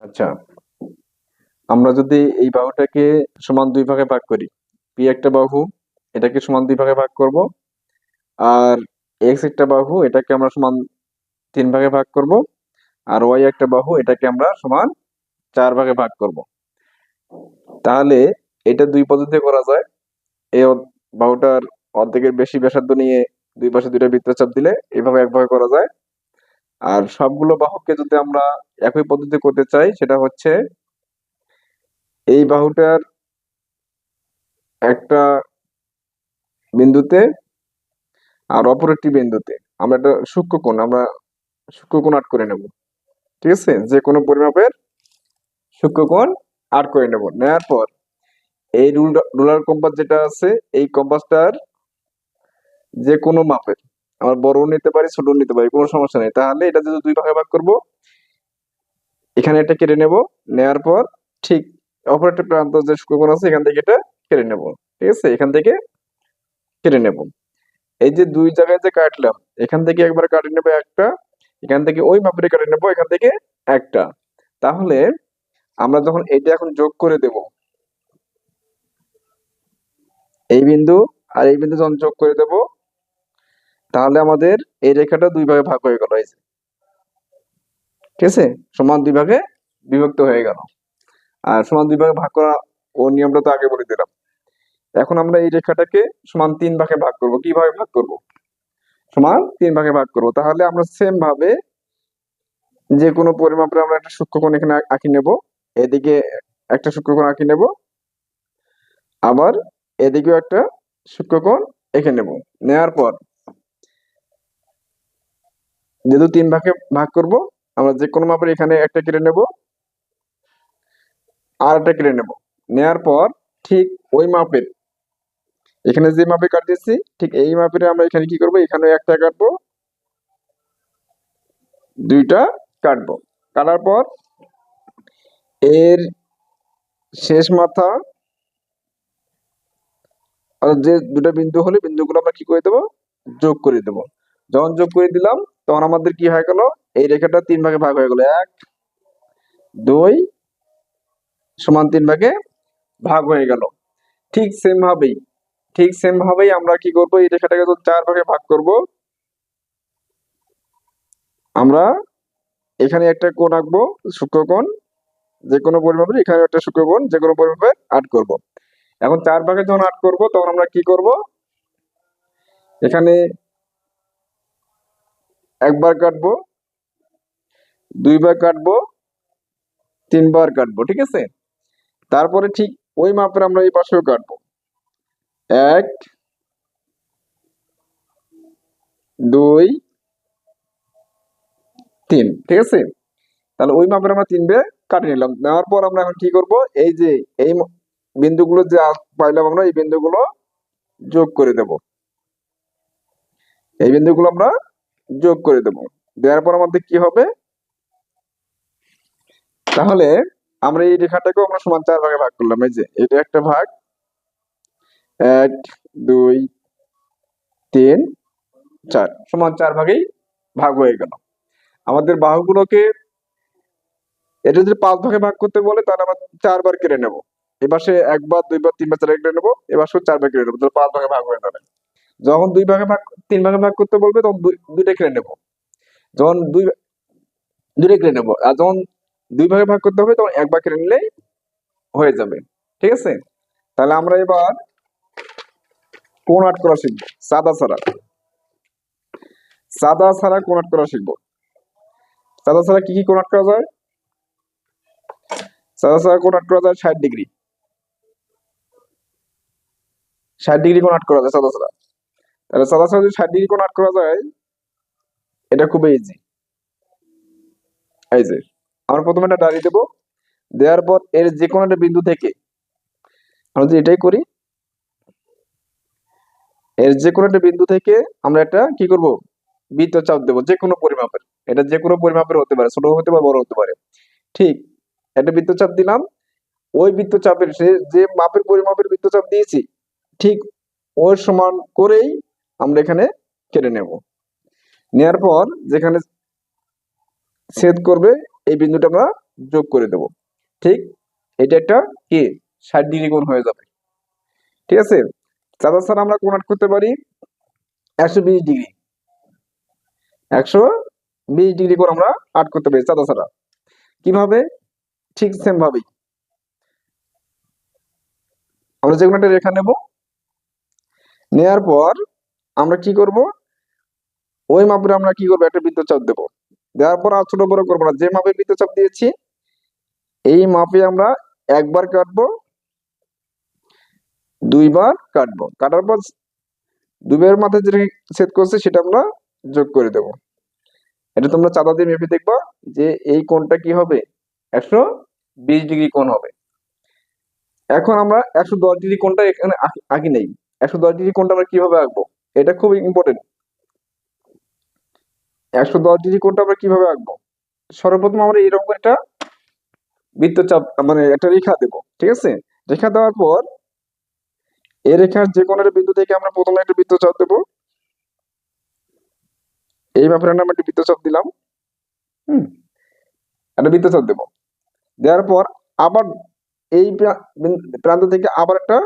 আচ্ছা, আমরা যদি এই বাহুটাকে সমান দুই ভাগে ভাগ করি, পি একটা বাহু, এটাকে সমান দুই ভাগে ভাগ করব, আর এক্স একটা বাহু, এটাকে আমরা সমান তিন ভাগে ভাগ করব, আর ওয়াই একটা বাহু, এটাকে আমরা সমান চার ভাগে ভাগ করব। তাহলে এটা দুই পদ্ধতিতে করা যায়। এই বাহুটার অর্ধেকের বেশি ব্যাসার্ধ নিয়ে দুই পাশে দুইটা বৃত্তচাপ দিলে এভাবে এক ভাগে করা যায়। আর সবগুলো বাহুকে যদি আমরা একই পদ্ধতি করতে চাই, সেটা হচ্ছে এই বাহুটার একটা বিন্দুতে আর অপর একটি বিন্দুতে আমরা একটা সূক্ষ্মকোণ আট করে নেব। ঠিক আছে, যে কোনো পরিমাপের সূক্ষ্মকোণ আট করে নেব। নেওয়ার পর এই রুলার কম্পাস যেটা আছে, এই কম্পাসটার যে কোনো মাপের, আমরা বড়ও নিতে পারি ছোট নিতে পারি, কোনো সমস্যা নেই। তাহলে এটা যদি দুই ভাগে ভাগ করব, এখানে এটা কেটে নেব। নেওয়ার পর ঠিক অপর একটা প্রান্ত যে সূক্ষ্মকোণ আছে, এখান থেকে এটা কেটে নেব। ঠিক আছে, এখান থেকে কেটে নেব। এই যে দুই জায়গায় যে কাটলাম, এখান থেকে একবার কাটে নেবো একটা, এখান থেকে ওই মাপের কেটে নেবো এখান থেকে একটা। তাহলে আমরা যখন এটা এখন যোগ করে দেব, এই বিন্দু আর এই বিন্দু যখন যোগ করে দেব, তাহলে আমাদের এই রেখাটা দুই ভাগে ভাগ হয়ে গেল। এই যে, ঠিক আছে, সমান দুই ভাগে বিভক্ত হয়ে গেল। আর সমান দুই ভাগে ভাগ করা ও নিয়মটা তো আগে বলে দিলাম। এখন আমরা এই রেখাটাকে সমান তিন ভাগে ভাগ করব। কিভাবে ভাগ করব? সমান তিন ভাগে ভাগ করব। তাহলে আমরা সেম ভাবে যে কোনো পরিমাপে আমরা একটা সূক্ষ্মকোণ এখানে আঁকি নেব, এদিকে একটা সূক্ষ্মকোণ আঁকি নেব, আবার এদিকেও একটা সূক্ষ্মকোণ এঁকে নেব। নেওয়ার পর যেহেতু তিন ভাগে ভাগ করব, আমরা যে কোনো মাপের এখানে একটা কেটে নেব, আর একটা কেটে নেব। নেওয়ার পর ঠিক ওই মাপের, এখানে যে মাপে কাটিয়েছি ঠিক এই মাপের আমরা এখানে কি করব, এখানে একটা কাটবো, দুইটা কাটবো। কাটার পর এর শেষ মাথা, আর যে দুটো বিন্দু হলে বিন্দুগুলো আমরা কি করে দেবো, যোগ করে দেবো। যখন যোগ করে দিলাম, তখন আমাদের কি হয়ে গেল, এই রেখাটা তিন ভাগে ভাগ হয়ে গেল। এক, দুই, সমান তিন ভাগে ভাগ হয়ে গেল। ঠিক সেম ভাবেই আমরা কি করব, এই রেখাটাকে তো চার ভাগে ভাগ করব। আমরা এখানে একটা কোণ আঁকবো, সূক্ষ্মকোণ, যে কোনো পরিমাপের এখানে একটা সূক্ষ্মকোণ যে কোনো পরিমাপে আট করব। এখন চার ভাগে যখন আট করব, তখন আমরা কি করব, এখানে একবার কাটবো, দুইবার কাটবো, তিনবার কাটবো। ঠিক আছে, তারপরে ঠিক ওই মাপের আমরা এই পাশেও কাটবো। এক, দুই, তিন। ঠিক আছে, তাহলে ওই মাপের আমরা তিন বে কাটে নিলাম। নেওয়ার পর আমরা এখন কি করব, এই যে এই বিন্দুগুলো যে পাইলাম আমরা, এই বিন্দুগুলো যোগ করে দেব। এই বিন্দুগুলো আমরা যোগ করে দেব। দেওয়ার পর আমাদের কি হবে, তাহলে আমরা এই রেখাটাকেও আমরা সমান চার ভাগে ভাগ করলাম। এই যে এটা একটা ভাগ, এক, দুই, তিন, চার, সমান চার ভাগেই ভাগ হয়ে গেল। আমাদের বাহুগুলোকে এটা যদি পাঁচ ভাগে ভাগ করতে বলে, তাহলে আমরা চারবার কেটে নেব। এবার সে একবার, দুইবার, তিনবার, চারবার কেটে নেবো। এবার সে চারবার কেটে নেবো, তাহলে পাঁচ ভাগে ভাগ হয়ে যাবে। যখন দুই ভাগে ভাগ, তিন ভাগে ভাগ করতে বলবে, তখন দুইটা কেটে নেবো। যখন দুইটা কেটে নেবো। আর যখন দুই ভাগে ভাগ করতে হবে, তখন একবার কেটে নিলেই হয়ে যাবে। ঠিক আছে, তাহলে আমরা এবার কোণ আট করা শিখবো। সাদা ছাড়া কোণ আট করা শিখবো। সাদা ছাড়া কি কি কোণ আট করা যায়? সাদা ছাড়া কোণ আট করা যায় 60 ডিগ্রি। 60 ডিগ্রি কোণ আট করা যায় সাদা ছাড়া। তাহলে সাদা ছাড়া যদি 60 ডিগ্রি কোণ আট করা যায়, এটা খুবই ইজি। এই যে আমরা প্রথমে একটা দাঁড়িয়ে দেবো। দেওয়ার পর এর যে কোনো একটা বিন্দু থেকে আমরা যদি এটাই করি, এর যে কোনো একটা বিন্দু থেকে আমরা একটা কি করব, বৃত্তচাপ দেবো যে কোনো পরিমাপের। এটা যে কোনো পরিমাপের হতে পারে, ছোট হতে পারে, বড় হতে পারে। ঠিক, একটা বৃত্তচাপ দিলাম। ওই বৃত্তচাপের সে যে মাপের পরিমাপের বৃত্তচাপ দিয়েছি, ঠিক ওর সমান করেই আমরা এখানে কেটে নেব। নেয়ার পর যেখানে ছেদ করবে, এই বিন্দুটা আমরা যোগ করে দেব। ঠিক, এটা একটা কি 60 ডিগ্রি কোণ হয়ে যাবে। ঠিক আছে, চাঁদা ছাড়া আমরা কোণ আট করতে পারি 120 ডিগ্রি। 120 ডিগ্রি কোণ আমরা আট করতে পারি চাঁদা ছাড়া। কিভাবে? ঠিক সেম ভাবেই আমরা যে কোনো একটা রেখা নেব, নেয়ার পর আমরা কি করব, ওই মাপে আমরা কি করবো, একটা বৃত্তচাপ দেব। দেওয়ার পর আর ছোট বড় করবো না, যে মাপে বৃত্তচাপ দিয়েছি এই মাপে আমরা একবার কাটবো, দুইবার কাটবো, কাটার পর দুইবার মাথায় যেটা ছেদ করছে সেটা আমরা যোগ করে দেব। এটা তোমরা চাঁদা দিয়ে মেপে দেখবা যে এই কোণটা কি হবে, 120 ডিগ্রি কোণ হবে। এখন আমরা 110 ডিগ্রি কোণটা এখানে আঁকি নেই। 110 ডিগ্রি কোণটা আমরা কিভাবে আঁকবো, এটা খুব ইম্পর্টেন্ট। 110 ডিগ্রি কোণটা আমরা কিভাবে আঁকবো, সর্বপ্রথম আমরা এরকম একটা বৃত্তচাপ মানে একটা রেখা দেব। ঠিক আছে, রেখা দেওয়ার পর এই রেখার যে কোনো একটা বিন্দু থেকে আমরা প্রথমে একটা বৃত্তচাপ দেব। এই ব্যাপারে আমরা একটা বৃত্তচাপ দিলাম। একটা বৃত্তচাপ দেব, দেওয়ার পর আবার এই প্রান্ত থেকে আবার একটা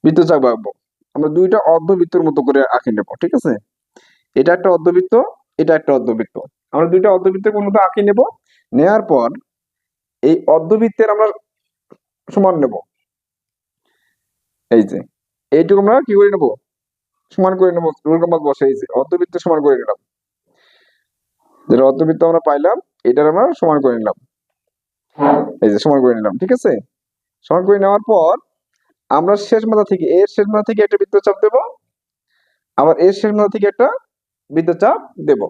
বৃত্তচাপ আঁকবো। আমরা দুইটা অর্ধবৃত্তের মতো করে আঁকে নেব। ঠিক আছে, এটা একটা অর্ধবৃত্ত, এটা একটা অর্ধবৃত্ত, আমরা দুইটা অর্ধবৃত্তের মতো আঁকে নেব। নেয়ার পর এই অর্ধবৃত্তের আমরা সমান নেব। এই যে এইটুকু আমরা কি করে নেব, সমান করে নেব, রুল কম্পাস বসে এই যে অর্ধবৃত্ত সমান করে নিলাম। যেটা অর্ধবৃত্ত আমরা পাইলাম এটার আমরা সমান করে নিলাম, এই যে সমান করে নিলাম। ঠিক আছে, সমান করে নেওয়ার পর আমরা শেষ মাথা থেকে এর শেষ মাথা থেকে একটা বৃত্তচাপ দেব, আবার এর শেষ মাথা থেকে একটা বৃত্তচাপ দেব।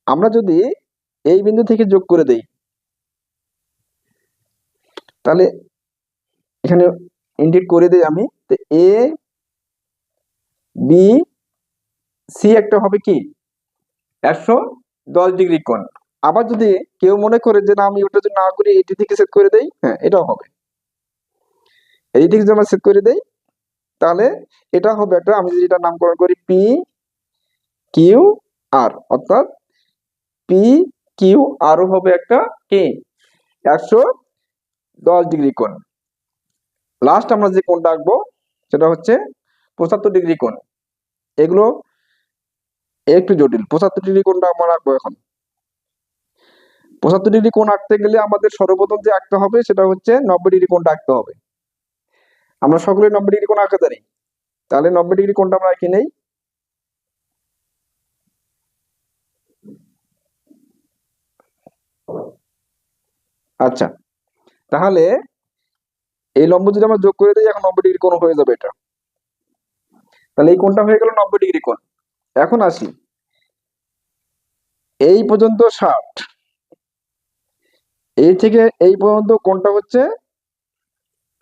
আমরা যদি এই বিন্দু থেকে যোগ করে দেই তাহলে এখানে ইন্ডিকেট করে দেই আমি, তো এ বি সি একটা হবে কি 110 ডিগ্রি কোণ। আবার যদি কেউ মনে করে যে না আমি ওটা যদি না করি এটি থেকে সেট করে দেই, হ্যাঁ এটাও হবে। এই থেকে যদি আমরা সেট করে দেই তাহলে এটা হবে একটা, আমি যদি এটা নামকরণ করি পি কিউ আর, অর্থাৎ পি কিউ আরও হবে একটা কি 110 ডিগ্রি কোণ। লাস্ট আমরা যে কোণটা আঁকবো সেটা হচ্ছে 75 ডিগ্রি কোণ। এগুলো একটু জটিল। 75 ডিগ্রি কোণটা আমরা আঁকবো এখন। 75 ডিগ্রি কোণ আঁকতে গেলে আমাদের সর্বপ্রথম যে আঁকতে হবে সেটা হচ্ছে 90 ডিগ্রি কোণটা আঁকতে হবে। আমরা সকলে 90 ডিগ্রি কোণ আঁকতে জানি, তাহলে 90 ডিগ্রি কোণটা আমরা এঁকে নেই। আচ্ছা, তাহলে এই লম্ব যদি আমরা যোগ করে দিই এখন 90 ডিগ্রি কোণ হয়ে যাবে এটা। তাহলে এই কোণটা হয়ে গেল 90 ডিগ্রি কোণ। এখন আসি এই পর্যন্ত 60, এই থেকে এই পর্যন্ত কোণটা হচ্ছে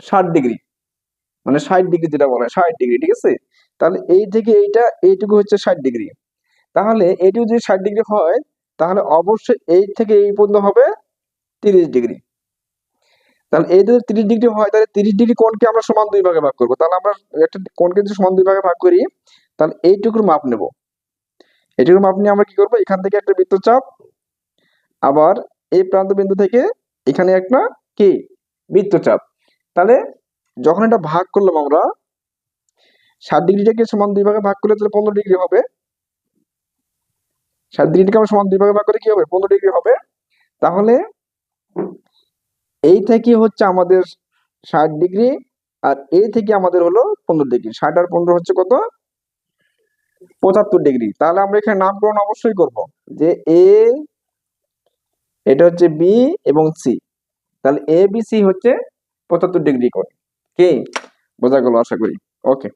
60 ডিগ্রি, মানে 60 ডিগ্রি যেটা বলা হয় 60 ডিগ্রি। ঠিক আছে, তাহলে এই থেকে এইটুকু হচ্ছে 60 ডিগ্রি। তাহলে এইটুকু যদি 60 ডিগ্রি হয় তাহলে অবশ্যই এই থেকে এই পর্যন্ত হবে 30 ডিগ্রি। তাহলে এই যদি 30 ডিগ্রি হয় তাহলে 30 ডিগ্রি কোণকে আমরা সমান দুই ভাগে ভাগ করবো। তাহলে আমরা একটা কোণকে যদি সমান দুই ভাগে ভাগ করি তাহলে এইটুকুর মাপ নেব। এইটুকুর মাপ নিয়ে আমরা কি করবো, এখান থেকে একটা বৃত্তচাপ, আবার এই প্রান্ত বিন্দু থেকে এখানে একটা কি বৃত্তচাপ। তাহলে যখন এটা ভাগ করলাম আমরা 60 ডিগ্রিটাকে সমান দুই ভাগে ভাগ করলে তাহলে 15 ডিগ্রি হবে। 60 ডিগ্রিটাকে আমরা সমান দুই ভাগে ভাগ করে কি হবে 15 ডিগ্রি হবে। তাহলে এই থেকে হচ্ছে আমাদের 60 ডিগ্রি, আর এই থেকে আমাদের হলো 15 ডিগ্রি। 60 আর 15 হচ্ছে কত, 75 ডিগ্রি। তাহলে আমরা এখানে নামকরণ অবশ্যই করব যে এ, এটা হচ্ছে বি এবং সি। তাহলে এ বি সি হচ্ছে 75 ডিগ্রি কোণ। কি বোঝা গেল আশা করি। ওকে।